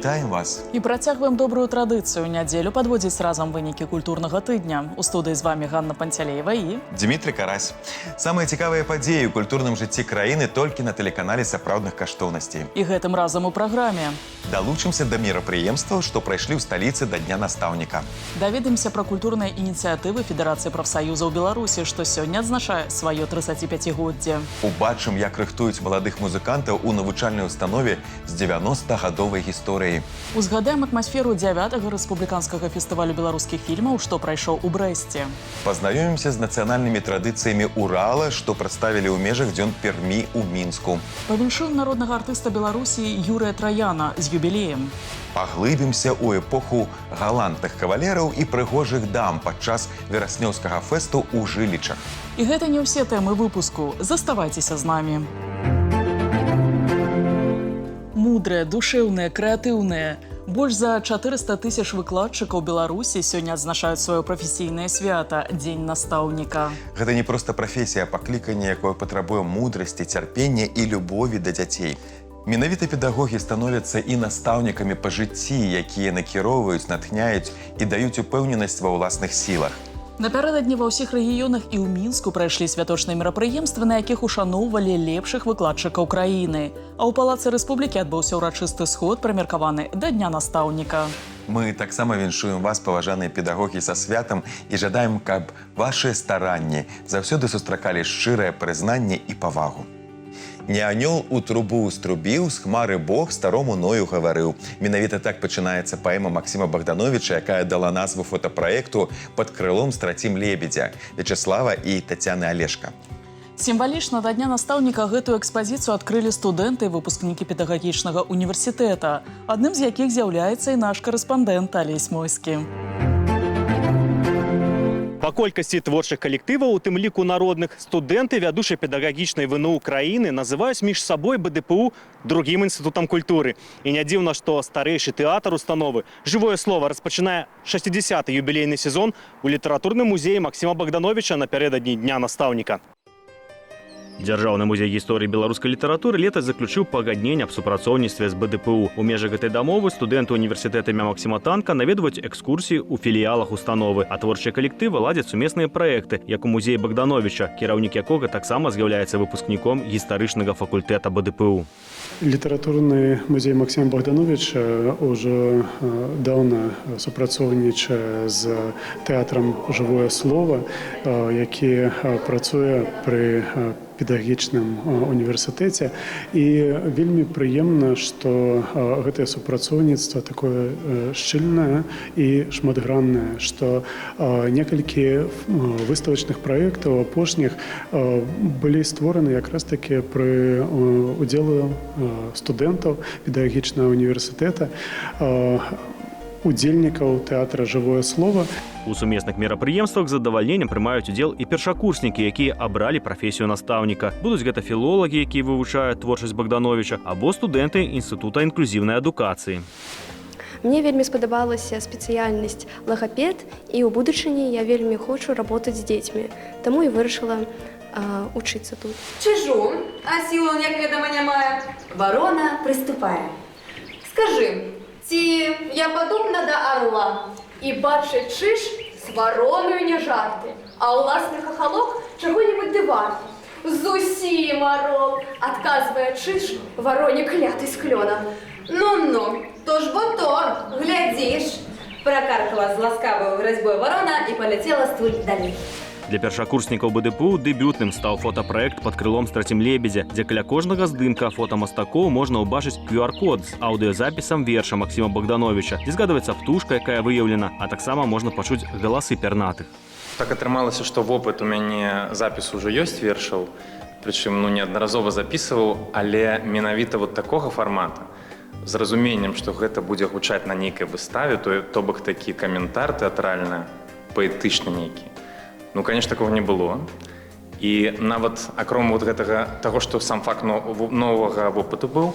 Вітаем вас! І працягваем добрую традыцыю. Нядзелю падводзіць разам вынікі культурнага тыдня. У студыі з вами Ганна Панцялеева і Дмітрий Карась. Самыя цікавыя падзеі ў культурным жыцці краіны толькі на тэлеканале сапраўдных каштоўнасцей. І гэтым разам у праграме. Далучымся да мерапрыемстваў, што прайшлі ў сталіцы да Дня настаўніка. Даведаемся пра культурныя ініцыятывы Федэрацыі прафсаюзаў Беларусі, што сёння адзначае сваё 35-годдзе. Убачым, як рыхтуюць маладых музыкантаў у навучальнай установе з 90-гадовай гісторыяй. Узгадаем атмасферу 9-го рэспубліканскага фестывалю беларускіх фільмаў, што прайшоў у Брэсце. Пазнаёмімся з нацыянальнымі традыцыямі Урала, што прадставілі ў межах дзён Пермі ў Мінску. Павіншуем народнага артыста Беларусі Юрыя Траяна з юбілеем. Паглыбімся ў эпоху галантных кавалераў і прыгожых дам падчас вераснёўскага фэсту ў Жылічах. І гэта не ўсе тэмы выпуску. Заставайцеся з намі. Мудрыя, душэўныя, крэатыўныя. Больш за 400 тысяч выкладчыкаў Беларусі сёння адзначаюць сваё прафесійнае свята – Дзень настаўніка. Гэта не проста прафесія, а пакліканне, якое патрабуе мудрасці, цярпення і любові да дзяцей. Менавіта педагогі становяцца і настаўнікамі па жыцці, якія накіроўваюць, натхняюць і даюць упэўненасць ва ўласных сілах. Напярэдадні ва ўсіх рэгіёнах і ў Мінску прайшлі святочныя мерапрыемствы, на якіх ушаноўвалі лепшых выкладчыкаў краіны. А ў Палацы Рэспублікі адбыўся ўрачысты сход, прымеркаваны да Дня настаўніка. Мы таксама віншуем вас, паважаныя педагогі, са святам і жадаем, каб вашыя старанні заўсёды сустракалі шчырае прызнанне і павагу. Не анёл у трубу струбіў, з хмары Бог старому Ною гаварыў. Менавіта так пачынаецца паэма Максіма Богдановича, якая дала назву фотапраекту «Пад крылом страцім лебедзя» Вячеслава і Тацяны Алешка. Сімвалічна да Дня настаўніка гэтую экспазіцыю адкрылі студэнты і выпускнікі педагагічнага універсітэта, адным з якіх з'яўляецца і наш карэспандэнт Алесь Мойскі. Па колькасці творчых калектываў, у тым ліку народных, студэнты вядучай педагагічнай ВНУ краіны называюць між сабой БДПУ другім інстытутам культуры. І не дзіўна, што старэйшы тэатр установы «Жывое слово» распачынае 60-й юбілейны сезон у літаратурным музеі Максіма Богдановича напярэдадні Дня настаўніка. Дзяржаўны музей гісторыі беларускай літаратуры летась заключыў пагадненне аб супрацоўніцтве з БДПУ. У межах гэтай дамовы студэнты універсітэта імя Максіма Танка наведваюць экскурсіі ў філіялах установы, а творчыя калектывы ладзяць сумесныя праекты, як у музеі Богдановича, кіраўнік якога таксама з'яўляецца выпускніком гістарычнага факультэта БДПУ. Літаратурны музей Максима Богдановича уже давно супрацоўнічае з тэатрам «Жывое слово», які працуе пры педагагічным універсітэце. І вельмі прыемна, што гэтае супрацоўніцтва такое шчыльнае і шматграннае, што некалькі выставачных праектаў апошніх былі створаны якраз такі пры удзелу студэнтаў педагагічнага універсітэта, удзельнікаў тэатра «Жывое слово». У сумесных мерапрыемствах з задавальненнем прымаюць удзел і першакурснікі, якія абралі прафесію настаўніка. Будуць гэта філолагі, якія вывучаюць творчасць Богдановича, або студэнты інстытута інклюзіўнай адукацыі. Мне вельмі спадабалася спецыяльнасць лагапед, і ў будучыні я вельмі хочу работаць з дзецьмі, таму і вырашыла учыцца тут. Чижу, а сілу, як ведома, не мае. Ворона приступае. Скажи, ці я падобна да орла і бачыць чыж з вороною не жарты, а ўласны хахалок чаго-нибудь ды варты. Зусім орол, адказвае чыж вороне кляты з клёна. Ну-ну, то ж бо то, глядзіш. Пракаркала з ласкаваю разьбой ворона і паляцела стуль далей. Для першакурснікаў БДПУ дэбютным стаў фотапраект «Пад крылом страцім лебедзя», дзе каля кожнага здымка фотамастакоў можна ўбачыць QR-код з аўдыёзапісам верша Максіма Богдановича, дзе згадваецца птушка, якая выяўлена, а таксама можна пачуць галасы пернатых. Так атрымалася, што вопыт у мяне запіс ужо ёсць вершаў, прычым неаднаразова запісваў, але менавіта вот такога фармата, з разуменнем, што гэта будзе гучаць на нейкай выставе, то бок такі каментар тэатральны, паэтычны нейкі. Ну, конечно, такого не было. І нават акром вот гэтага таго, што сам факт новага вопыту быў.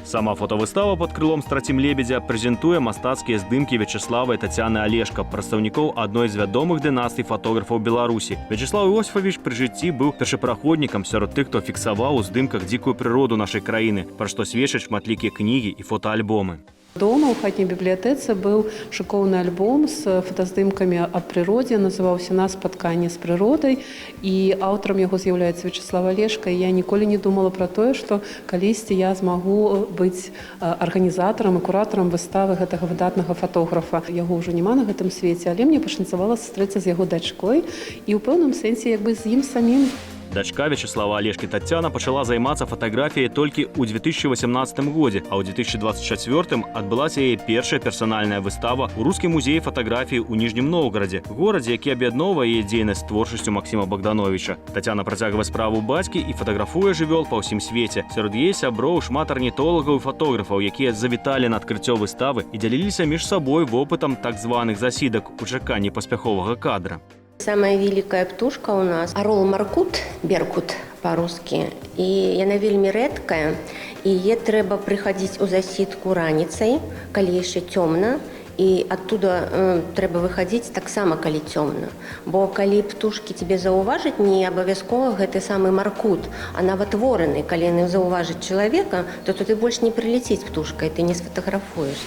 Сама фотавыстава «Пад крылом страцім лебедзя» прэзентуе мастацкія здымкі Вячеслава і Тацяны Алешка, прадстаўнікоў адной з вядомых дынастый фотографаў Беларусі. Вячеслав Іосифович пры жыцці быў першапраходнікам сярод тых, хто фіксаваў у здымках дзікую прыроду нашай краіны, пра што сведчаць шматлікія кнігі і фотаальбомы. Дома у хатняй бібліятэцы быў шыкоўны альбом з фотаздымкамі аб прыродзе, называўся «На спатканні з прыродай», і аўтарам яго з'яўляецца Вячеслав Алешка. І я ніколі не думала пра тое, што калісьці я змагу быць арганізатарам і куратарам выставы гэтага выдатнага фотографа. Яго ўжо няма на гэтым свеце, але мне пашанцавала сустрэцца з яго дачкой і ў пэўным сэнсе як бы з ім самім. Дачка Вячеслава Алешкі Тацяна пачала займацца фатаграфіяй толькі ў 2018 годзе, а ў 2024 адбылася яе першая персанальная выстава ў Рускім музеі фатаграфіі ў Ніжнім Новгарадзе, горадзе, які аб'ядноўвае яе дзейнасць з творчасцю Максіма Богдановича. Тацяна працягвае справу бацькі і фатаграфуе жывёл па ўсім свеце. Сярод яе сяброў шмат арнітолагаў і фотографаў, якія завіталі на адкрыццё выставы і дзяліліся між сабой вопытам так званых засідак у чаканні паспяховага кадра. Самая великая птушка у нас – орол маркут, беркут по-русски. И яна вельмі рэдкая, і е трэба прыходить у засідку раніцай, калі яшчэ цёмна, і оттуда трэба выходить таксама, калі цёмна. Бо калі птушки тебе заўважаць, не абавязкова гэты самы маркут, а нават вороны, калі яны заўважаць чалавека, то туды больш не прилеціць птушка, і ты не сфотаграфуеш.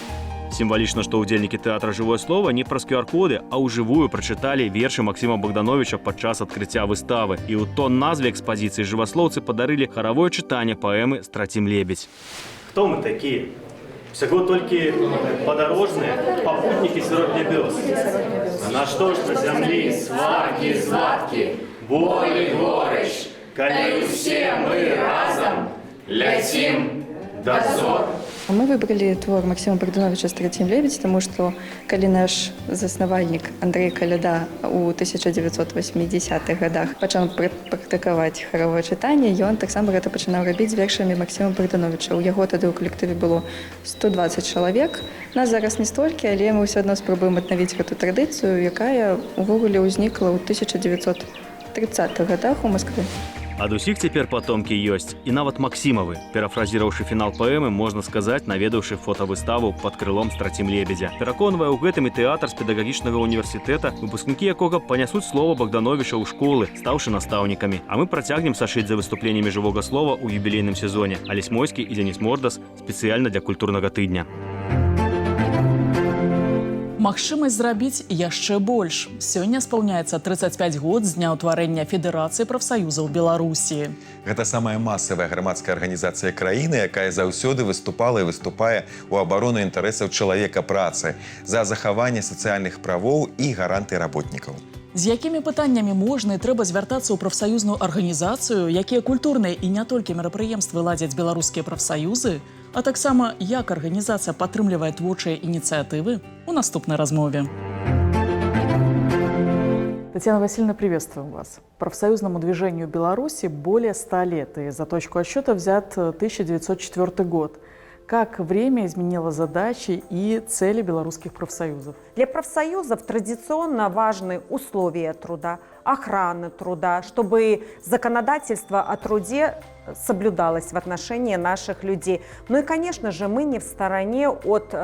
Сімвалічна, што ўдзельнікі тэатра «Жывое слово» не праз QR-коды, а ўжывую прачыталі вершы Максіма Богдановича падчас адкрыцця выставы. І ў тон назве экспазіцыі жываслоўцы падарылі харавое чытанне паэмы «Страцім лебедь». Хто мы такія? Всяго толькі падарожныя, папутнікі сярод нябёс. А на што ж на зямлі сваркі, звадкі, болі, горыч, калі ўсе мы разам ляцім да зор. Мы выбрали твор Максима Богдановича «Страцім лебедь», потому что, калі наш заснавальнік Андрей Каляда у 1980-х годах пачаў практыкаваць харавое чытанне, ён таксама гэта пачынаў рабіць з вершамі Максіма Богдановича. У яго тады ў калектыве было 120 чалавек. Нас зараз не столькі, але мы ўсё адно спрабуем аднавіць гэту традыцыю, якая ўвогуле ўзнікла ў 1930-х годах у Маскве. Ад усіх цяпер патомкі ёсць, і нават Максімавы. Перафразіраўшы фінал паэмы, можна сказаць, наведаўшы фотавыставу пад крылом «Страцім лебедзя». Пераконвае ў гэтым і тэатр з педагагічнага універсітэта, выпускнікі якога панясуць слова Богдановича ў школы, стаўшы настаўнікамі. А мы працягнем сашыць за выступленнямі жывога слова ў юбілейным сезоне. Алесь Мойскі і Дзеніс Мордас спецыяльна для культурнага тыдня. Магчымасць зрабіць яшчэ больш. Сёння спаўняецца 35 год з дня ўтварэння Федэрацыі прафсаюзаў Беларусі. Гэта самая масавая грамадская арганізацыя краіны, якая заўсёды выступала і выступае ў абарону інтарэсаў чалавека працы, за захаванне сацыяльных правоў і гарантый работнікаў. З якімі пытаннямі можна і трэба звяртацца ў прафсаюзную арганізацыю, якія культурныя і не толькі мерапрыемствы ладзяць беларускія прафсаюзы, а таксама як арганізацыя падтрымлівае творчыя ініцыятывы у наступнай размове. Татьяна Васильевна, приветствуем вас. Профсоюзному движению Беларуси более 100 лет, и за точку отсчета взят 1904 год. Как время изменило задачи и цели белорусских профсоюзов? Для профсоюзов традиционно важны условия труда, охрана труда, чтобы законодательство о труде соблюдалось в отношении наших людей. Ну и, конечно же, мы не в стороне от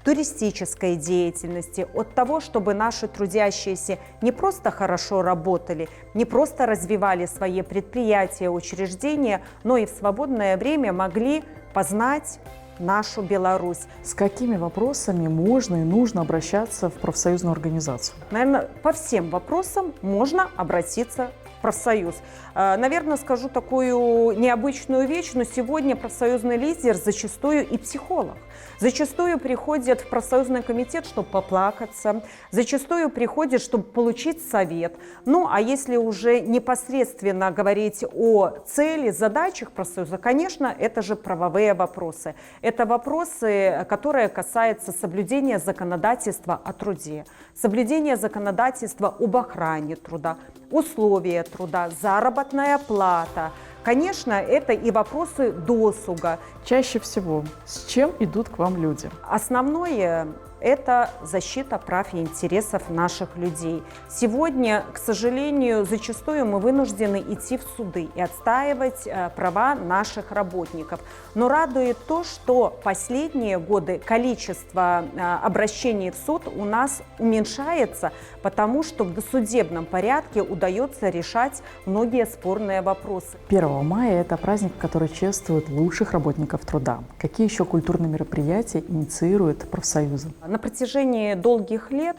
туристической деятельности, от того, чтобы наши трудящиеся не просто хорошо работали, не просто развивали свои предприятия, учреждения, но и в свободное время могли познать нашу Беларусь. С какими вопросами можно и нужно обращаться в профсоюзную организацию? Наверное, по всем вопросам можно обратиться в профсоюз. Наверное, скажу такую необычную вещь, но сегодня профсоюзный лидер зачастую и психолог. Зачастую приходят в профсоюзный комитет, чтобы поплакаться, зачастую приходят, чтобы получить совет. Ну, а если уже непосредственно говорить о цели, задачах профсоюза, конечно, это же правовые вопросы. Это вопросы, которые касаются соблюдения законодательства о труде, соблюдения законодательства об охране труда, условия труда, заработная плата. Конечно, это и вопросы досуга. Чаще всего с чем идут к вам люди? Основное – это защита прав и интересов наших людей. Сегодня, к сожалению, зачастую мы вынуждены идти в суды и отстаивать права наших работников. Но радует то, что последние годы количество обращений в суд у нас уменьшается, потому что в досудебном порядке удается решать многие спорные вопросы. 1 мая – это праздник, который чествует лучших работников труда. Какие еще культурные мероприятия инициируют профсоюзы? На протяжении долгих лет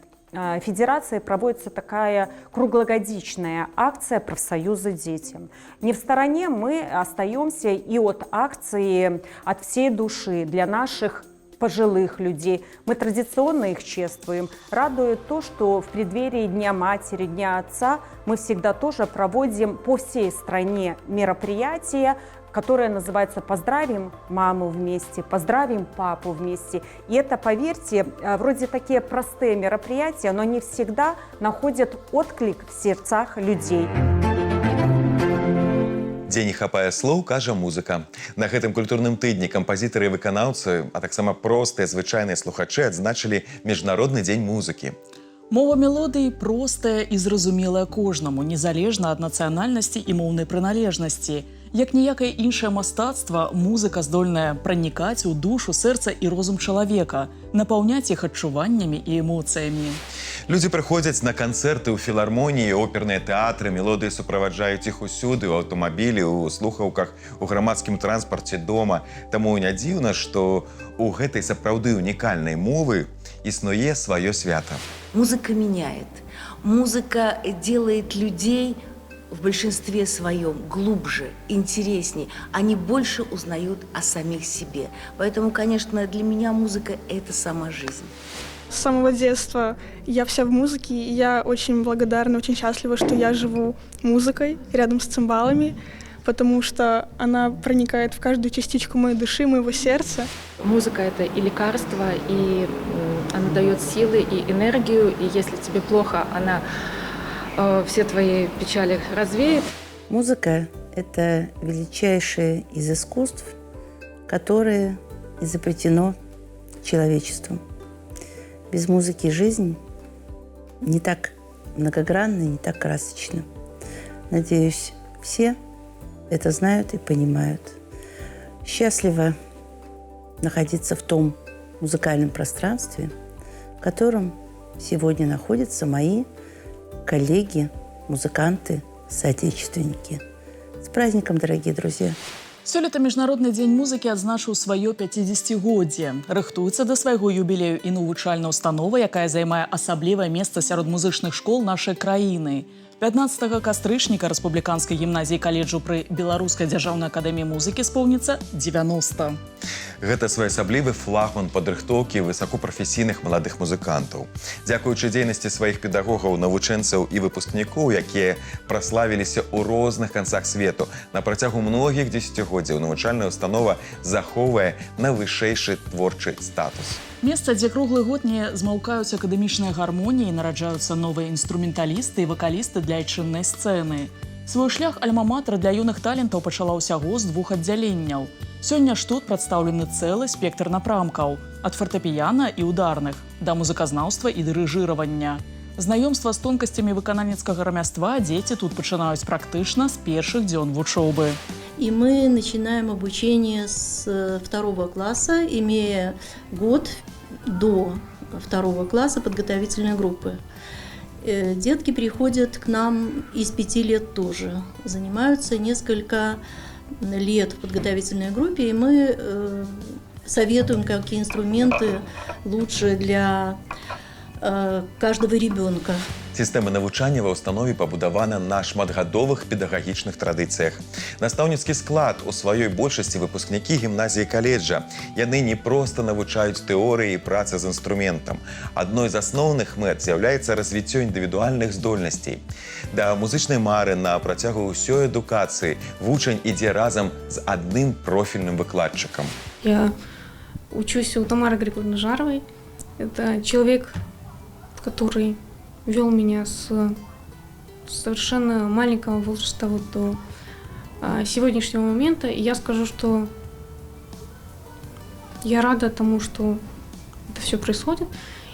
Федерацией проводится такая круглогодичная акция «Профсоюзы детям». Не в стороне мы остаемся и от акции «От всей души» для наших пожилых людей. Мы традиционно их чествуем. Радует то, что в преддверии Дня матери, Дня отца мы всегда тоже проводим по всей стране мероприятия, которое называется «Поздравим маму вместе», «Поздравим папу вместе». И это, поверьте, вроде такие простые мероприятия, но не всегда находят отклик в сердцах людей. Дзе не хапае слоў, кажа музыка. На гэтым культурным тыдні кампазітары і выканаўцы, а таксама простыя звычайныя слухачы адзначылі міжнародны дзень музыкі. Мова мелодый простая і зразумелая кожнаму, незалежна ад нацыянальнасці і моўнай прыналежнасці. Як ніякае іншае мастацтва, музыка здольная пранікаць у душу, сэрца і розум чалавека, напаўняць іх адчуваннямі і эмоцыямі. Людзі прыходзяць на канцэрты ў філармоніі, оперныя тэатры, мелодыі суправаджаюць іх усюды, у аўтамабілі, у слухаўках, у грамадскім транспарце дома. Таму не дзіўна, што у гэтай сапраўды унікальнай мовы існуе сваё свята. Музыка меняет. Музыка делает людей в большинстве своем глубже, интереснее. Они больше узнают о самих себе. Поэтому, конечно, для меня музыка – это сама жизнь. С самого детства я вся в музыке, и я очень благодарна, очень счастлива, что я живу музыкой рядом с цимбалами, потому что она проникает в каждую частичку моей души, моего сердца. Музыка – это и лекарство, и она дает силы и энергию, и если тебе плохо, она все твои печали развеет. Музыка – это величайшее из искусств, которое изобретено человечеством. Без музыки жизнь не так многогранна, не так красочна. Надеюсь, все это знают и понимают. Счастливо находиться в том музыкальном пространстве, в котором сегодня находятся мои коллеги, музыканты, соотечественники. С праздником, дорогие друзья! Сёлета міжнародны дзень музыкі адзначыў сваё 50-годдзе. Рыхтуецца да свайго юбілею і навучальная установа, якая займае асаблівае месца сярод музычных школ нашай краіны. 15 кастрычніка рэспубліканскай гімназіі каледжу пры Беларускай дзяржаўнай акадэміі музыкі споўніцца 90. Гэта своеасаблівы флагман падрыхтоўкі высокапрафесійных маладых музыкантаў. Дзякуючы дзейнасці сваіх педагогаў, навучэнцаў і выпускнікоў, якія праславіліся ў розных канцах свету, на працягу многіх дзесяцігоддзяў навучальная установа захоўвае найвышэйшы творчы статус. Месца, дзе круглы год не змаўкаюць акадэмічныя гармоніі, нараджаюцца новыя інструменталісты і вакалісты для айчыннай сцэны. Свой шлях альма-матэр для юных талентаў пачала ўсяго з 2 аддзяленняў. Сёння ж тут прадстаўлены цэлы спектр напрамкаў – ад фартэпіяна і ударных да музыказнаўства і дырыжыравання. Знаёмства з тонкасцямі выканальніцкага рамяства дзеці тут пачынаюць практычна з першых дзён вучобы. И мы начинаем обучение с 2 класса, имея год до 2 класса подготовительной группы. Детки приходят к нам из 5 лет тоже, занимаются несколько лет в подготовительной группе, и мы советуем, какие инструменты лучше для каждого ребенка. Сістэма навучання ва ўстанове пабудавана на шматгадовых педагагічных традыцыях. Настаўніцкі склад у сваёй большасці выпускнікі гімназіі каледжа. Яны не проста навучаюць тэорыі і працы з інструментам. Адной з асноўных мэт з'яўляецца развіццё індывідуальных здольнасцей. Да музычнай мары на працягу ўсёй адукацыі вучань ідзе разам з адным профільным выкладчыкам. Я учусь у Тамары Григорьевны Жаровой. Это человек, который вел меня с совершенно маленького возраста вот до сегодняшнего момента. И я скажу, что я рада тому, что это все происходит.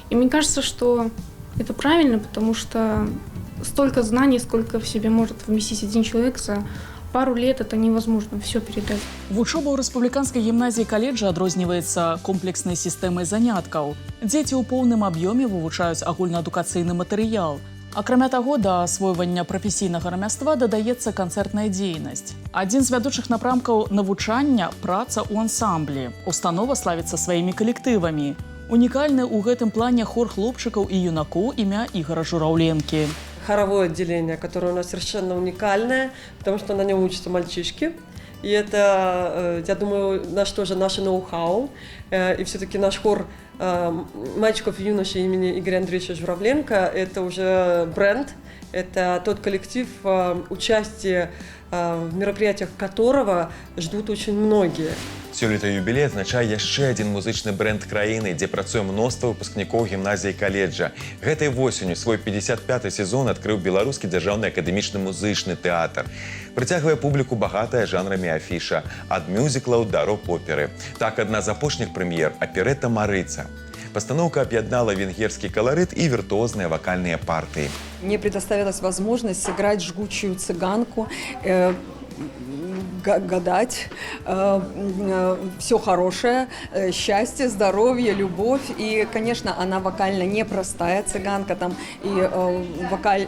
И мне кажется, что это правильно, потому что столько знаний, сколько в себе может вместить один человек за пару лет это невозможно все передать. Вучоба ў рэспубліканскай гімназіі каледжа адрозніваецца комплекснай сістэмай заняткаў. Дзеці ў поўным аб'ёме вывучаюць агульнаадукацыйны матэрыял. Акрамя таго, да асвойвання прафесійнага рамяства дадаецца канцэртная дзейнасць. Адзін з вядучых напрамкаў навучання – праца ў ансамблі. Установа славіцца сваімі калектывамі. Унікальны ў гэтым плане хор хлопчыкаў і юнакоў імя Ігора Жураўленкі. Хоровое отделение, которое у нас совершенно уникальное, потому что на нем учатся мальчишки. И это, я думаю, наше ноу-хау. И все-таки наш хор мальчиков и юношей имени Игоря Андреевича Журавленко – это уже бренд, это тот коллектив, участие в мероприятиях которого ждут очень многие. Сёлета юбілей азначае яшчэ адзін музычны бренд краіны, дзе працуе мноства выпускнікоў гімназіі каледжа. Гэтай восенню свой 55-й сезон адкрыў беларускі дзяржаўны акадэмічны музычны тэатр. Прыцягвае публіку багатая жанрамі афіша, ад мюзіклаў да рок-оперы. Так, адна з апошніх прэм'ер – аперэта «Марыца». Постановка объединяла венгерский колорит и виртуозные вокальные партии. Мне предоставилась возможность сыграть жгучую цыганку, гадать, все хорошее, счастье, здоровье, любовь. И, конечно, она вокально непростая цыганка, там и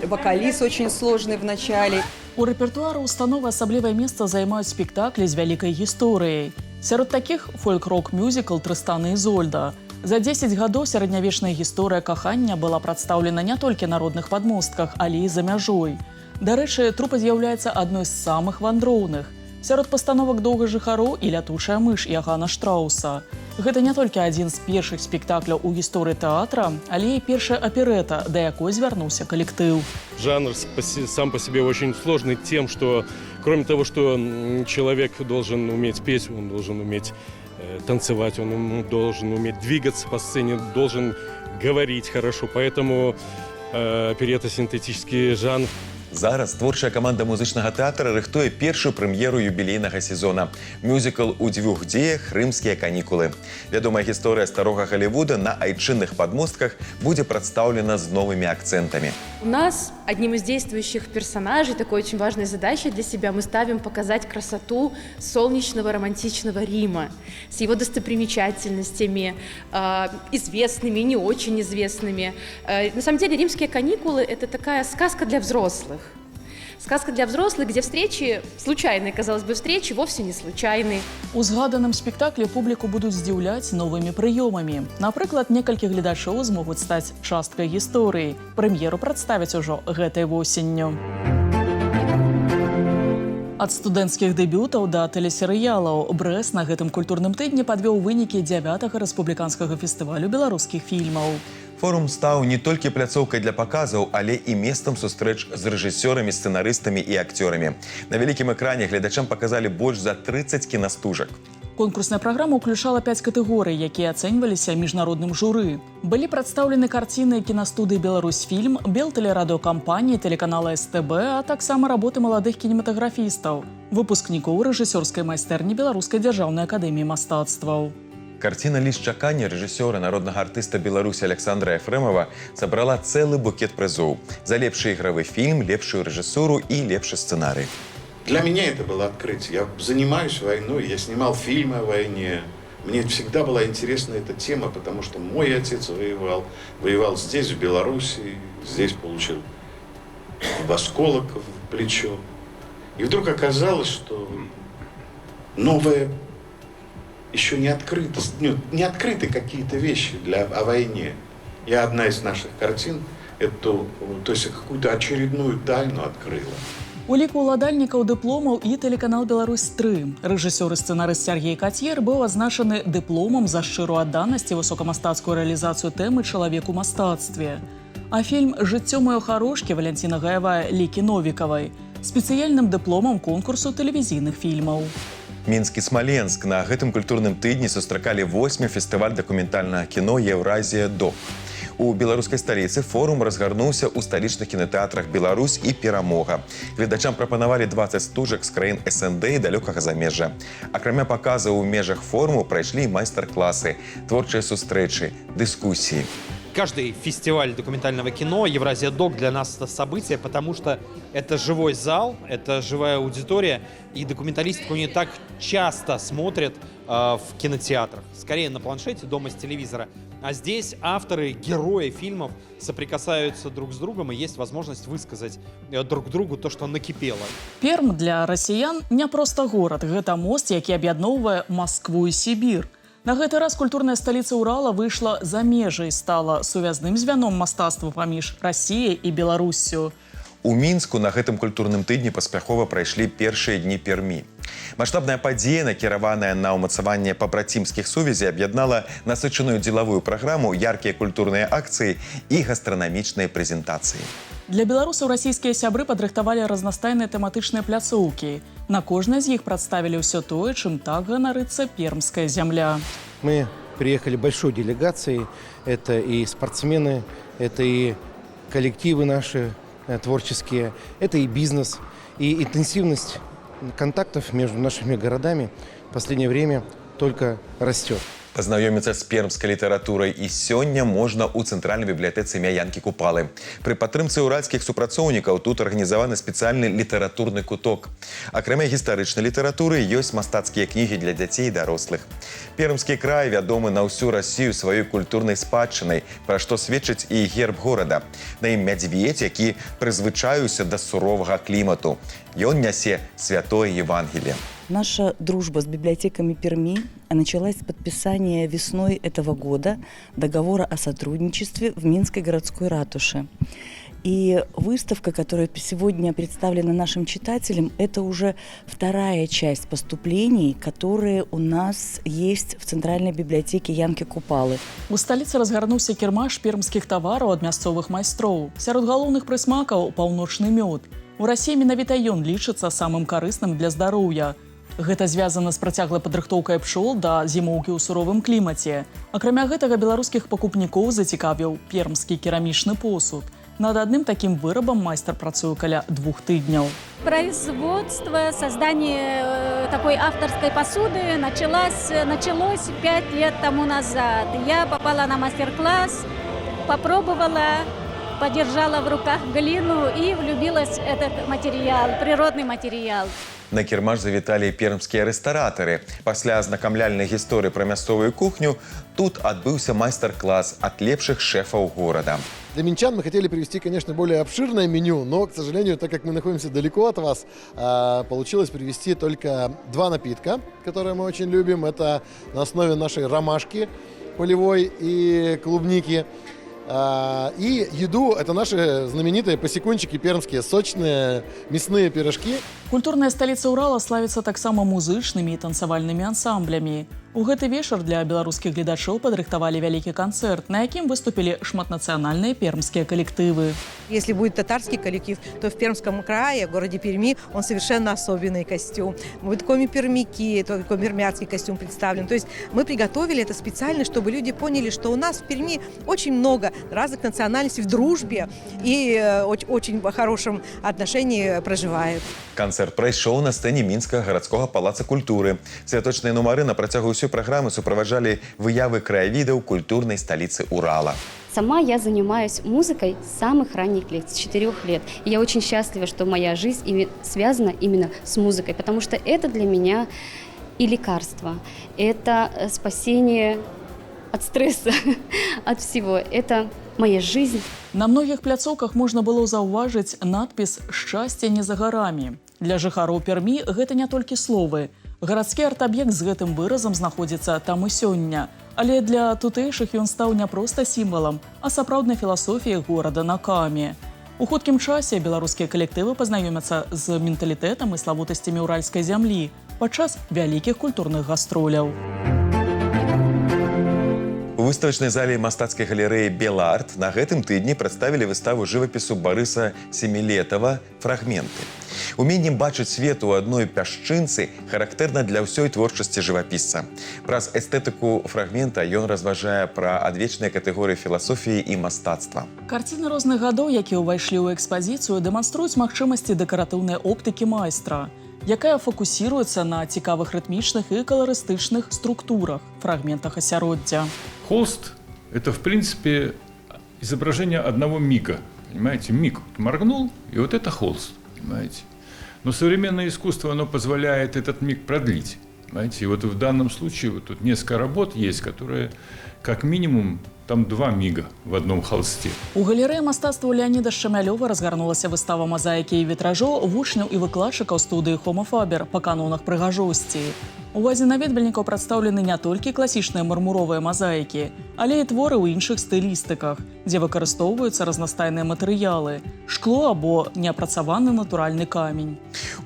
вокалист очень сложный в начале. У рэпертуару установы асаблівае месца займаюць спектаклі з вялікай гісторыяй. Сярод такіх фольк-рок-мюзікл «Трыстан і Ізольда». За 10 гадоў сярэднявечная гісторыя кахання была прадстаўлена не толькі на родных падмостках, але і за мяжой. Дарэчы, трупа з'яўляецца адной з самых вандроўных. Сярод пастановак «Доўга жыхароў» і «Лятучая мыш» Яганна Штрауса. Гэта не толькі адзін з першых спектакляў у гісторыі тэатра, але і першая аперэта, да якой звярнуўся калектыў. Жанр сам по себе очень сложный тем, что кроме того, что человек должен уметь петь, он должен уметь танцевать, он должен уметь двигаться по сцене, должен говорить хорошо. Поэтому оперета синтетический жанр. Зараз творчая каманда музычнага тэатра рыхтуе першую прэм'еру юбілейнага сезона. Мюзікл у дзвюх дзеях «Рымскія канікулы». Вядомая гісторыя старога Голливуда на айчынных падмостках будзе прадстаўлена з новымі акцентамі. У нас одним из действующих персонажей, такой очень важной задачей для себя, мы ставим показать красоту солнечного романтичного Рима с его достопримечательностями, известными, не очень известными. На самом деле «Римские каникулы» — это такая сказка для взрослых. Сказка для взрослых, где встречи, случайные, казалось бы, встречи, вовсе не случайные. У згаданым спектаклі публіку будуць здзіўляць новымі прыёмамі. Напрыклад, некалькі гледачоў змогуць стаць часткай гісторыі. Прэм'еру прадставяць ужо гэтай восенню. Ад студэнцкіх дэбютаў да тэлесерыялаў Брэст на гэтым культурным тыдні падвёў вынікі 9-га рэспубліканскага фестывалю беларускіх фільмаў. Форум стаў не толькі пляцоўкай для паказаў, але і месцам сустрэч з рэжысёрамі, сцэнарыстамі і акцёрамі. На вялікім экране гледачам паказалі больш за 30 кінастужак. Конкурсная праграма ўключала 5 катэгорый, якія ацэньваліся міжнародным журы. Былі прадстаўлены карціны кінастудыі «Беларусьфільм», белтэлерадыёкампаніі, тэлеканала СТБ, а таксама работы маладых кінематаграфістаў, выпускнікоў рэжысёрскай майстэрні Беларускай дзяржаўнай акадэміі мастацтваў. Карціна «Ліст чакання» рэжысёра, народнага артыста Беларусі Александра Ефремова сабрала цэлы букет прызоў за лепшы ігравы фільм, лепшую рэжысуру і лепшы сцэнарый. Для меня это было открытие. Я занимаюсь войной, я снимал фильмы о войне. Мне всегда была интересна эта тема, потому что мой отец воевал здесь, в Беларуси, здесь получил в осколок в плечо. И вдруг оказалось, что новое еще не открыто, не открыты какие-то вещи о войне. И одна из наших картин эту, то есть какую-то очередную тайну открыла. У ліку уладальнікаў дыпломаў і тэлеканал «Беларусь-3». Рэжысёр і сцэнарыст Сергей Кацьер быў азначаны дыпломам за шчырую адданасць і высокамастацкую рэалізацыю тэмы «Чалавек у мастацтве». А фільм «Жыццё маё харошкі» Валянціна Гаявая Лікі Новікавай спецыяльным дыпломам конкурсу тэлевізійных фільмаў. Мінск і Смаленск на гэтым культурным тыдні сустракалі 8-й фестываль дакументальнага кіно «Еўразія-ДОК». У беларускай сталіцы форум разгарнуўся ў сталічных кінатэатрах «Беларусь» і «Перамога». Гледачам прапанавалі 20 стужак з краін СНД і далёкага замежжа. Акрамя паказаў у межах форуму прайшлі майстар-класы, творчыя сустрэчы, дыскусіі. Каждый фестиваль документального кино, Евразия Док для нас это событие, потому что это живой зал, это живая аудитория, и документалистику не так часто смотрят в кинотеатрах. Скорее на планшете, дома с телевизора. А здесь авторы, герои фильмов соприкасаются друг с другом, и есть возможность высказать друг другу то, что накипело. Перм для расіян не проста горад, гэта мост, які аб'ядноўвае Маскву і Сібір. На гэты раз культурная сталіца Урала выйшла за межы і стала сувязным звяном мастацтва паміж Расіяй і Беларуссю. У Мінску на гэтым культурным тыдні паспяхова прайшлі першыя дні Пермі. Маштабная падзея, накіраваная на ўмацаванне пабрацімскіх сувязей, аб'яднала насычаную дзелавую праграму, яркія культурныя акцыі і гастранамічныя прэзентацыі. Для беларусаў расійскія сябры падрыхтавалі разнастайныя тэматычныя пляцоўкі. На кожнай з іх прадставілі ўсё тое, чым так ганарыцца пермская зямля. Мы приехали большой делегацией. Это и спортсмены, это и коллективы наши творческие, это и бизнес, и интенсивность контактов между нашими городами в последнее время только растет. Пазнаёміцца з пермскай літаратурай і сёння можна ў цэнтральнай бібліятэцы імя Янкі Купалы. Пры падтрымцы уральскіх супрацоўнікаў тут арганізаваны спецыяльны літаратурны куток. Акрамя гістарычнай літаратуры ёсць мастацкія кнігі для дзяцей і дарослых. Пермскі край вядомы на ўсю Расію сваёй культурнай спадчынай, пра што сведчыць і герб горада. На ім мядзведзь, які прызвычаюся да суровага клімату. Ён нясе святое Евангелие. Наша дружба с библиотеками Перми началась с подписания весной этого года договора о сотрудничестве в Минской городской ратуше. И выставка, которая сегодня представлена нашим читателям, это уже вторая часть поступлений, которые у нас есть в Центральной библиотеке Янкі Купалы. У сталіцы разгарнуўся кірмаш пермскіх тавараў ад мясцовых майстроў. Сярод галоўных прысмакаў паўночны мёд. У Расіі менавіта ён лічыцца самым карысным для здароўя. Гэта звязана з працяглай падрыхтоўкай пчол да зімоўкі ў суровым клімаце. Акрамя гэтага беларускіх пакупнікоў зацікавіў пермскі керамічны посуд. Над адным такім вырабам майстар працуе каля 2 тыдняў. Производство, создание такой авторской посуды началось 5 лет тому назад. Я попала на мастер-класс, попробовала, подержала в руках глину и влюбилась в этот материал, природный материал. На кірмаш завіталі і пермскія рэстаратары. Пасля азнакамляльнай гісторыі пра мясцовую кухню тут адбыўся майстар-класс от лепшых шефов города. Для минчан мы хотели привести, конечно, более обширное меню, но, к сожалению, так как мы находимся далеко от вас, получилось привести только 2 напитка, которые мы очень любим. Это на основе нашей ромашки полевой и клубники. И еду – это наши знаменитые посекунчики пермские, сочные мясные пирожки. Культурная сталіца Урала славіцца таксама музычнымі і танцавальнымі ансамблямі. У гэты вечар для беларускіх гледачоў падрыхтавалі вялікі канцэрт, на якім выступілі шматнацыянальныя пермские коллективы. Если будет татарский коллектив, то в Пермском крае, в городе Перми, он совершенно особенный костюм. Будет коми-пермяки, такой пермяцкий костюм представлен. То есть мы приготовили это специально, чтобы люди поняли, что у нас в Перми очень много разных национальностей в дружбе и очень в хорошем отношении проживают. Канцэрт прайшоў на сцэне Мінскага гарадскога палаца культуры. Святочныя нумары на працягу ўсёй праграмы суправаджалі выявы краявідаў культурнай сталіцы Урала. Сама я занимаюсь музыкой с самых ранних лет, с 4 лет. И я очень счастлива, что моя жизнь связана именно с музыкой, потому что это для меня и лекарство, это спасение от стресса, от всего. Это моя жизнь. На многіх пляцоўках можна было заўважыць надпіс «Шчасце не за гарамі». Для жыхароў Пермі гэта не толькі словы. Гарадскі арт-аб'ект з гэтым выразам знаходзіцца там і сёння. Але для тутэйшых ён стаў не проста сімвалам, а сапраўднай філасофіяй горада на Каме. У хуткім часе беларускія калектывы пазнаёмяцца з менталітэтам і славутасцямі уральскай зямлі падчас вялікіх культурных гастроляў. У выставачнай зале мастацкай галерэі «Беларт» на гэтым тыдні прадставілі выставу жывапісу Барыса Семілетава «Фрагменты». Уменне бачыць свет у адной пясчынцы характэрна для ўсёй творчасці жывапісца. Праз эстэтыку фрагмента ён разважае пра адвечныя катэгорыі філасофіі і мастацтва. Карціны розных гадоў, якія ўвайшлі ў экспазіцыю, дэманструюць магчымасці дэкаратыўнай оптыкі майстра, якая фокусіруецца на цікавых рытмічных і каларыстычных структурах, фрагментах асяроддзя. Холст – это, в принципе, изображение одного мига. Понимаете, миг моргнул, и вот это холст. Понимаете. Но современное искусство, оно позволяет этот миг продлить. Понимаете. И вот в данном случае вот тут несколько работ есть, которые как минимум там 2 мига в одном холсте. У галерэі мастацтва Леаніда Шчамялёва разгарнулася выстава мазаікі і вітражоў вучняў і выкладчыкаў студыі Хома Фабер па канонах прыгажосці. Увазе наведвальнікаў прадстаўлены не толькі класічныя мармуровыя мазаікі, але і творы ў іншых стылістыках, дзе выкарыстоўваюцца разнастайныя матэрыялы, шкло або неапрацаваны натуральны камень.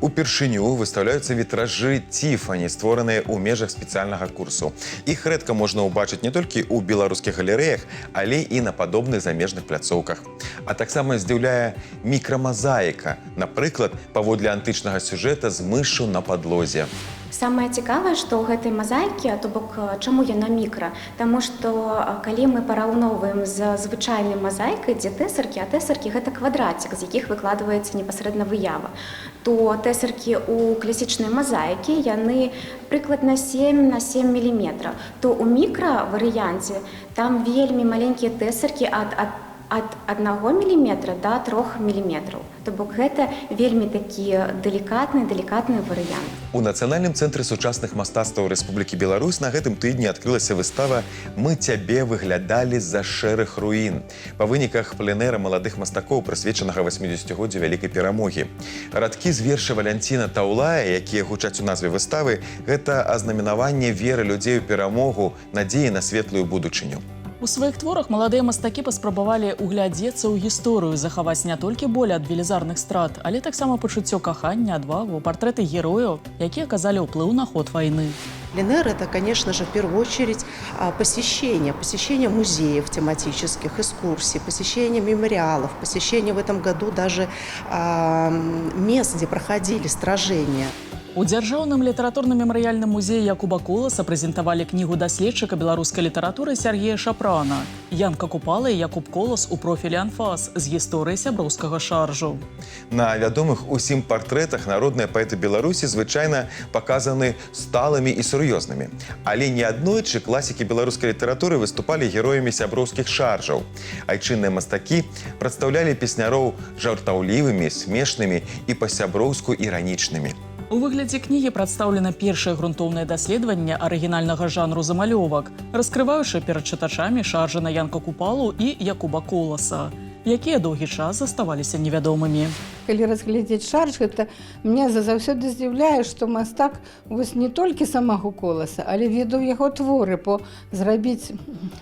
Упершыню выстаўляюцца вітражы Тіфані, створаныя ў межах спецыяльнага курсу. Іх рэдка можна ўбачыць не толькі ў беларускіх галерэях, але і на падобных замежных пляцоўках. А таксама здзіўляе мікрамазаіка, напрыклад, паводле антычнага сюжэта з мышшу на падлозе. Самае цікавае, што ў гэтай мазаікі, то бок чаму яна мікра? Таму што калі мы параўноўваем з звычайнай мазаікай, дзе тэсаркі, а тэсаркі гэта квадратик, з якіх выкладваецца непасрэдна выява, то тэсаркі ў класічнай мазаікі яны прыкладна 7 на 7 мм, то ў мікраварыянце там вельмі маленькія тэсаркі ад 1 мм до 3 мм. То бок гэта вельмі такі далікатны варыянт. У Нацыянальным цэнтры сучасных мастацтваў Рэспублікі Беларусь на гэтым тыдні адкрылася выстава «Мы цябе выглядалі з-за шэрых руін» па выніках пленэра маладых мастакоў, прысвечанага 80-годдзю вялікай перамогі. Радкі з верша Валянціна Таўлая, якія гучаць у назве выставы, гэта азнаменаванне веры людзей у перамогу, надзеі на светлую будучыню. У сваіх творах маладыя мастакі паспрабавалі углядзецца ў гісторыю, захаваць не толькі боль ад велізарных страт, але таксама пачуццё кахання, адвагу, партрэты герояў, якія аказалі ўплыў на ход вайны. Пленэр – это, конечно же, в первую очередь посещение музеев тематических, экскурсий, посещение мемориалов, посещение в этом году даже мест, где проходили сражения. У Дзяржаўным літаратурна-мемарыяльным музеі Якуба Коласа прэзентавалі кнігу даследчыка беларускай літаратуры Сергея Шапрана «Янка Купала і Якуб Колас у профілі анфас» з гісторыяй сяброўскага шаржу. На вядомых усім партрэтах народныя паэты Беларусі звычайна паказаны сталымі і сур'ёзнымі. Але неаднойчы класікі беларускай літаратуры выступалі героямі сяброўскіх шаржаў. Айчынныя мастакі прадстаўлялі песняроў жартаўлівымі, смешнымі і па-сяброўску іранічнымі. У выглядзе кнігі прадстаўлена першае грунтоўнае даследаванне арыгінальнага жанру замалёвак, раскрываючы перад чытачамі шаржы на Янка Купалу і Якуба Коласа, якія доўгі час заставаліся невядомымі. Калі разглядзець шарж, гэта мне заўсёды здзіўляе, што мастак вось не толькі самого Коласа, але ведаў яго творы, бо зрабіць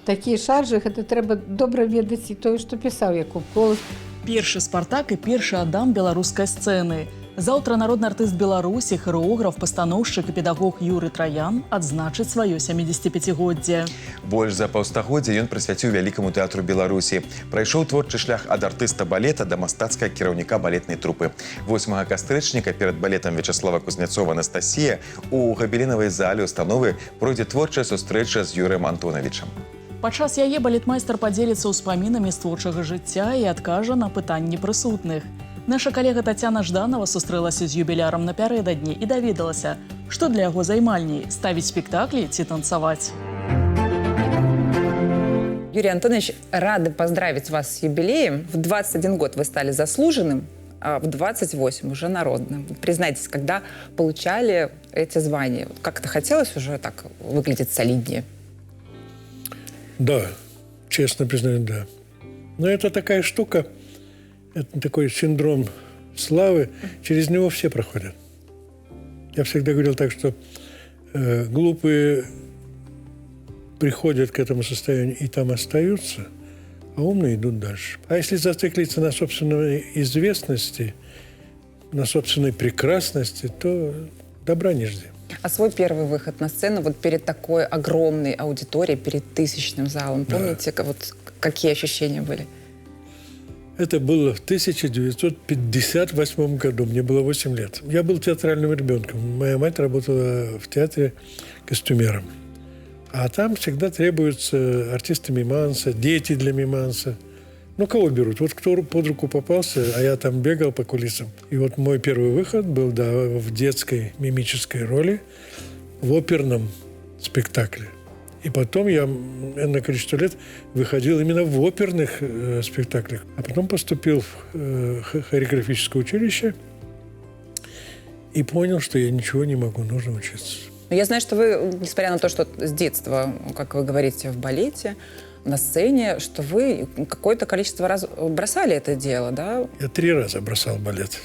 такія шаржы, гэта трэба добра ведаць і тое, што пісаў Якуб Колас. Першы «Спартак» і першы «Адам» беларускай сцэны. Заўтра народны артыст Беларусі, харэограф, пастаноўшчык і педагог Юры Траян адзначыць сваё 75-годдзе. Больш за паўстагоддзя ён прысвяціў вялікаму тэатру Беларусі. Прайшоў творчы шлях ад артыста балета да мастацкага кіраўніка балетнай трупы. 8 кастрычніка перад балетам Вячаслава Кузнецова «Анастасія» у габеленавай зале установы пройдзе творчая сустрэча з Юрыем Антонавічам. Падчас яе балетмайстар падзеліцца ўспамінамі з творчага жыцця і адкажа на пытанні прысутных. Наша калега Тацяна Жданова сустрэлася з юбілярам напярэдадні і даведалася, што для яго займальней – ставіць спектаклі ці танцаваць. Юрий Антонович, рады поздравить вас с юбилеем. В 21 год вы стали заслуженным, а в 28 уже народным. Признайтесь, когда получали эти звания, как-то хотелось уже так выглядеть солиднее? Да, честно признаю, да. Но это такая штука, это такой синдром славы, через него все проходят. Я всегда говорил так, что глупые приходят к этому состоянию и там остаются, а умные идут дальше. А если зациклиться на собственной известности, на собственной прекрасности, то добра не жди. А свой первый выход на сцену вот перед такой огромной аудиторией, перед тысячным залом, помните, вот какие ощущения были? Это было в 1958 году, мне было 8 лет. Я был театральным ребенком. Моя мать работала в театре костюмером. А там всегда требуются артисты миманса, дети для миманса. Ну, кого берут? Вот кто под руку попался, а я там бегал по кулисам. И вот мой первый выход был, да, в детской мимической роли в оперном спектакле. И потом я энное количество лет выходил именно в оперных спектаклях. А потом поступил в хореографическое училище и понял, что я ничего не могу, нужно учиться. Я знаю, что вы, несмотря на то, что с детства, как вы говорите, в балете, на сцене, что вы какое-то количество раз бросали это дело, да? Я 3 раза бросал балет.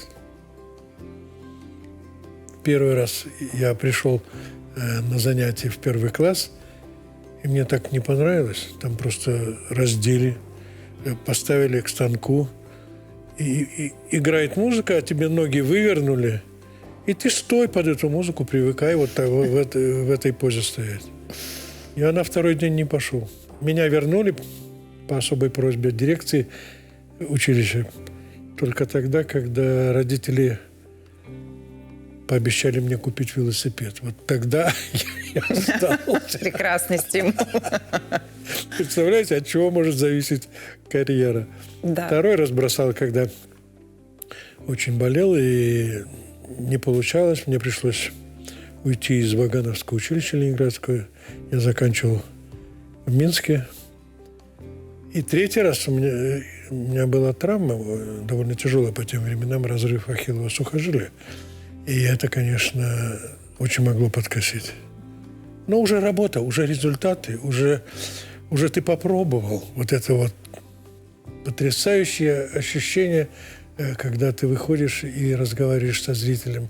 Первый раз я пришел на занятие в 1 класс, и мне так не понравилось. Там просто раздели, поставили к станку, и играет музыка, а тебе ноги вывернули, и ты стой под эту музыку, привыкай вот так, в этой позе стоять. Я на 2-й день не пошел. Меня вернули по особой просьбе дирекции училища только тогда, когда родители пообещали мне купить велосипед. Вот тогда я остался. Прекрасный стимул. Представляете, от чего может зависеть карьера? Да. 2-й раз бросал, когда очень болел и не получалось. Мне пришлось уйти из Вагановского училища Ленинградского. Я заканчивал в Минске. И 3-й раз у меня была травма, довольно тяжелая по тем временам, разрыв ахиллова сухожилия. И это, конечно, очень могло подкосить. Но уже работа, уже результаты, уже ты попробовал. Вот это вот потрясающее ощущение, когда ты выходишь и разговариваешь со зрителем.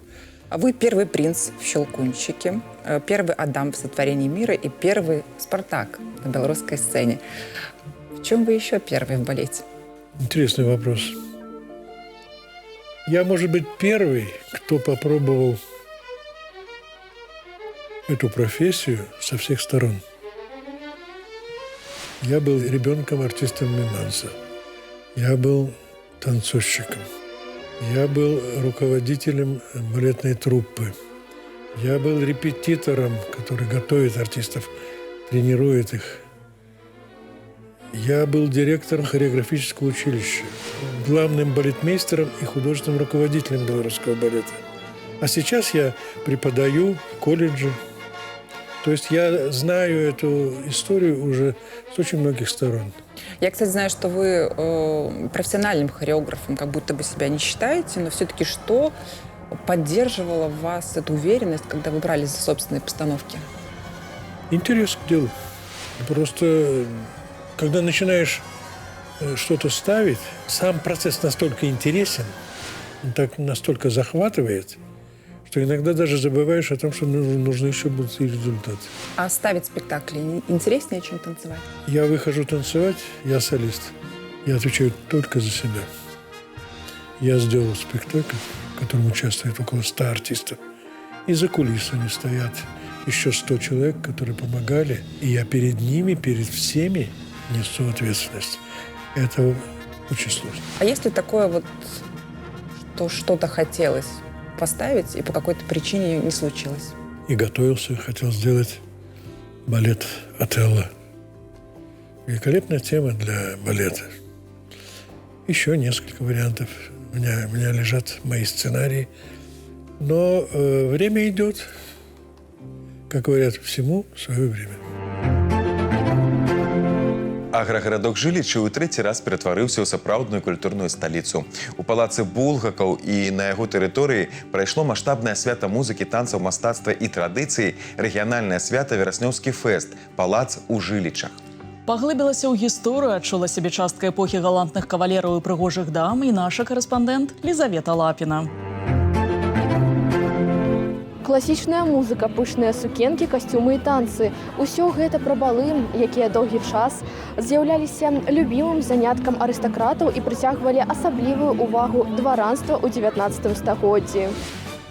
А вы первый принц в «Щелкунчике», первый Адам в «Сотворении мира» и первый Спартак на белорусской сцене. В чем вы еще первый в балете? Интересный вопрос. Я, может быть, первый, кто попробовал эту профессию со всех сторон. Я был ребенком артистом Миманса. Я был танцовщиком. Я был руководителем балетной труппы. Я был репетитором, который готовит артистов, тренирует их. Я был директором хореографического училища, главным балетмейстером и художественным руководителем белорусского балета. А сейчас я преподаю в колледже. То есть я знаю эту историю уже с очень многих сторон. Я, кстати, знаю, что вы профессиональным хореографом как будто бы себя не считаете, но все-таки что поддерживало в вас эту уверенность, когда вы брались за собственные постановки? Интерес к делу. Просто когда начинаешь что-то ставить, сам процесс настолько интересен, он так настолько захватывает, что иногда даже забываешь о том, что нужны еще будут и результаты. А ставить спектакли интереснее, чем танцевать? Я выхожу танцевать, я солист. Я отвечаю только за себя. Я сделал спектакль, в котором участвует около 100 артистов. И за кулисами стоят еще 100 человек, которые помогали. И я перед ними, перед всеми несу ответственность. Это очень сложно. А если такое вот, что что-то хотелось поставить, и по какой-то причине не случилось? И готовился, хотел сделать балет «Отелло». Великолепная тема для балета. Еще несколько вариантов. У меня лежат мои сценарии. Но время идет. Как говорят, всему свое время. Аграгарадок Жылічы ў 3-й раз ператварыўся ў сапраўдную культурную сталіцу. У палацы Булгакаў і на яго тэрыторыі прайшло маштабнае свята музыкі, танцаў, мастацтва і традыцыі, рэгіянальнае свята Вераснёўскі фэст, палац у Жылічах. Паглыбілася ў гісторыю, адчула сябе часткай эпохі галантных кавалераў і прыгожых дам і наша карэспандэнт Лізавета Лапіна. Класічная музыка, пышныя сукенкі, касцюмы і танцы. Усё гэта пра балы, якія доўгі час з'яўляліся любімым заняткам арыстакратаў і прыцягвалі асаблівую ўвагу дваранства ў 19 стагоддзі.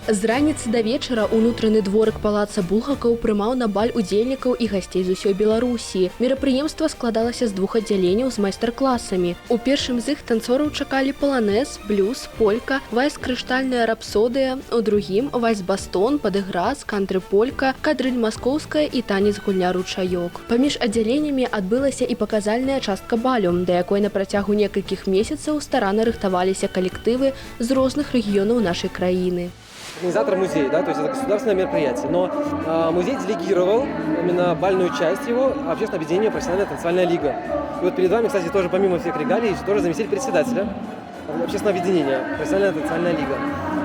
З раніцы да вечара ўнутраны дворык палаца Булгакаў прымаў на баль удзельнікаў і гасцей з усёй Беларусі. Мерапрыемства складалася з 2 аддзяленняў з майстар-класамі. У першым з іх танцораў чакалі паланэз, блюз, полька, вальс-крыштальная рапсодыя, у другім вальс-бастон, падыграз, кантры-полька, кадрыль маскоўская і танец-гульня ручаёк. Паміж аддзяленнямі адбылася і паказальная частка балю, да якой на працягу некалькіх месяцаў старанна рыхтаваліся калектывы з розных рэгіёнаў нашай краіны. организатор музея, да, то есть это государственное мероприятие. Но музей делегировал именно бальную часть его общественного объединения «Профессиональная танцевальная лига». И вот перед вами, кстати, тоже помимо всех регалий, тоже заместитель председателя общественного объединения «Профессиональная танцевальная лига».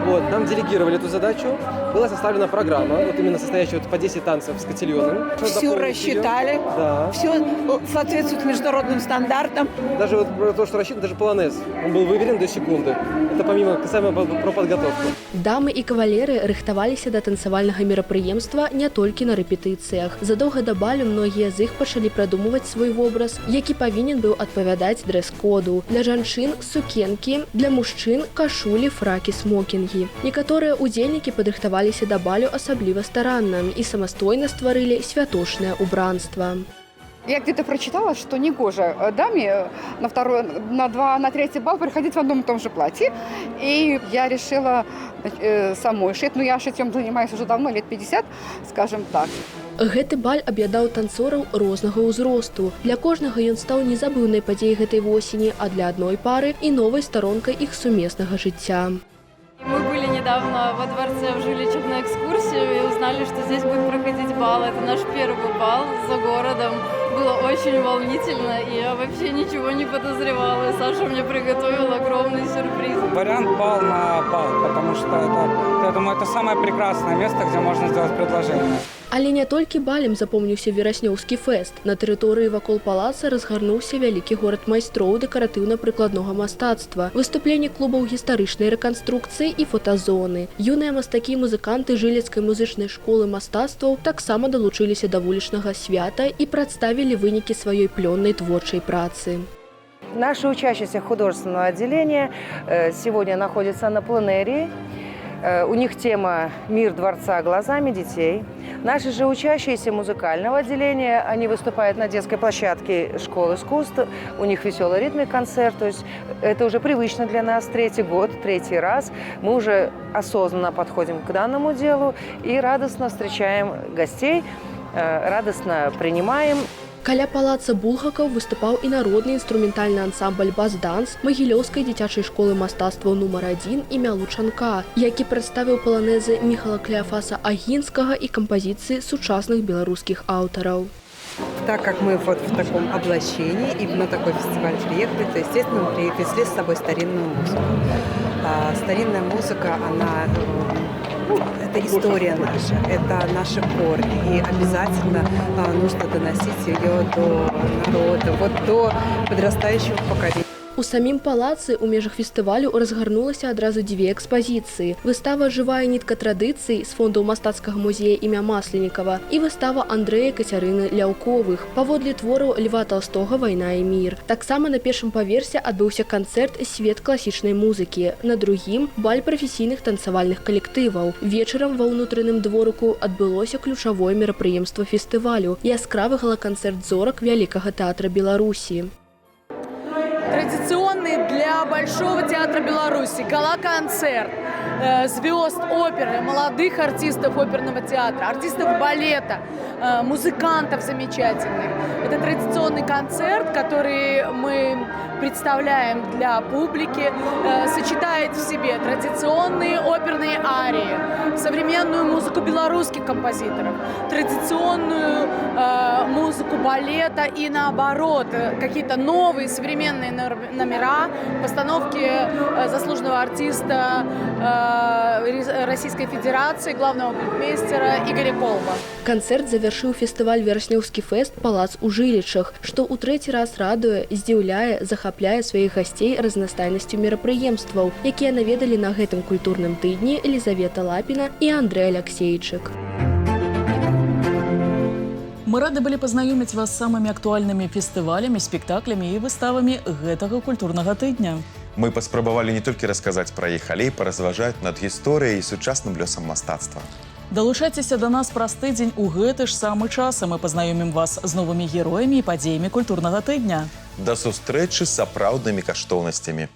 Вот, нам делегировали эту задачу, была составлена программа, вот именно состоящая по 10 танцев с котельоном. Все рассчитали, да. Все соответствует международным стандартам. Даже вот то, что рассчитан, даже полонез, он был выверен до секунды. Это помимо касаемо про подготовку. Дамы і кавалеры рыхтаваліся да танцавальнага мерапрыемства не толькі на рэпетыцыях. Задоўга да балю многія з іх пачалі прадумваць свой вобраз, які павінен быў адпавядаць дрэс-коду. Для жанчын сукенкі, для мужчын кашулі, фракі, смокінгі. Некаторыя удзельнікі падрыхтаваліся да балю асабліва старанна і самастойна стварылі святочнае убранства. Я где-то прочитала, что негоже даме на третий бал приходить в одном и том же платье. И я решила самой шить. Но я шитьем занимаюсь уже давно, лет 50, скажем так. Гэты баль аб'яднаў танцораў рознага ўзросту. Для кожнага ён стаў незабыўнай падзеяй гэтай восені, а для адной пары і новай старонкай іх сумеснага жыцця. Мы были недавно во дворце в Жиличах на экскурсию и узнали, что здесь будет проходить бал. Это наш первый бал за городом. Было очень волнительно, и я вообще ничего не подозревала. И Саша мне приготовил огромный сюрприз. Вариант бал на бал, потому что я думаю, это самое прекрасное место, где можно сделать предложение. Але не толькі балем запомніўся вераснёўскі фэст. На тэрыторыі вакол палаца разгарнуўся вялікі горад майстроў дэкаратыўна-прыкладнога мастацтва, выступленні клубаў гістарычнай рэканструкцыі і фотазоны. Юныя мастакі і музыканты Жылецкай музычнай школы мастацтваў таксама далучыліся да вулічнага свята і прадставілі вынікі сваёй плённай творчай працы. Наши учащиеся художественного отделения сегодня находятся на пленэрии. У них тема «Мир дворца глазами детей». Наши же учащиеся музыкального отделения, они выступают на детской площадке школы искусств. У них веселый ритмный концерт. То есть это уже привычно для нас. Третий год, третий раз. Мы уже осознанно подходим к данному делу и радостно встречаем гостей, радостно принимаем. Каля палаца Булгакаў выступаў і народны інструментальны ансамбль «Бас-данс» Магілёўскай дзіцячай школы мастацтваў нумар 1 імя Лучанка, які прадставіў паланэзы Міхала Клеафаса Агінскага і кампазіцыі сучасных беларускіх аўтараў. Так как мы вот в таком облачении и на такой фестиваль приехали, то, естественно, мы привезли с собой старинную музыку. Старинная музыка, она... это история наша, это наши корни, и обязательно нужно доносить ее до народа, вот до подрастающего поколения. У самім палацы ў межах фестывалю разгарнулася адразу дзве экспазіцыі. Выстава «Жывая нітка традыцый» з фондаў мастацкага музея імя Масленікава і выстава Андрэя Кацярыны Ляўковых паводле твораў Льва Толстога «Вайна і мір». Таксама на першым паверсе адбыўся канцэрт «Свет класічнай музыкі», на другім – баль прафесійных танцавальных калектываў. Вечарам ва ўнутраным дворыку адбылося ключавое мерапрыемства фестывалю – яскравы гала-канцэрт зорак Вялікага тэатра Беларусі. Традиционный для Большого театра Беларуси гала-концерт звезд оперы, молодых артистов оперного театра, артистов балета, музыкантов замечательных. Это традиционный концерт, который мы представляем для публики, сочетает в себе традиционные оперные арии, современную музыку белорусских композиторов, традиционную музыку балета и наоборот, какие-то новые современные номера, постановки заслуженного артиста Российской Федерации, главного балетмейстера Игоря Колба. Канцэрт завяршыў фестываль «Вераснёўскі фэст» палац у Жылічах, што ў трэці раз радуе, здзіўляе, захапляе сваіх гасцей разнастайнасцю мерапрыемстваў, якія наведалі на гэтым культурным тыдні Елізавета Лапіна і Андрэй Аляксейчык. Мы рады былі пазнаёміць вас з самымі актуальнымі фестывалямі, спектаклямі і выставамі гэтага культурнага тыдня. Мы паспрабавалі не толькі расказаць пра іх, але і паразважаць над гісторыяй і сучасным лёсам мастацтва. Далучайцеся да нас праз тыдзень у гэты ж самы час, і мы пазнаёмім вас з новымі героямі і падзеямі культурнага тыдня. Да сустрэчы з сапраўднымі каштоўнасцямі.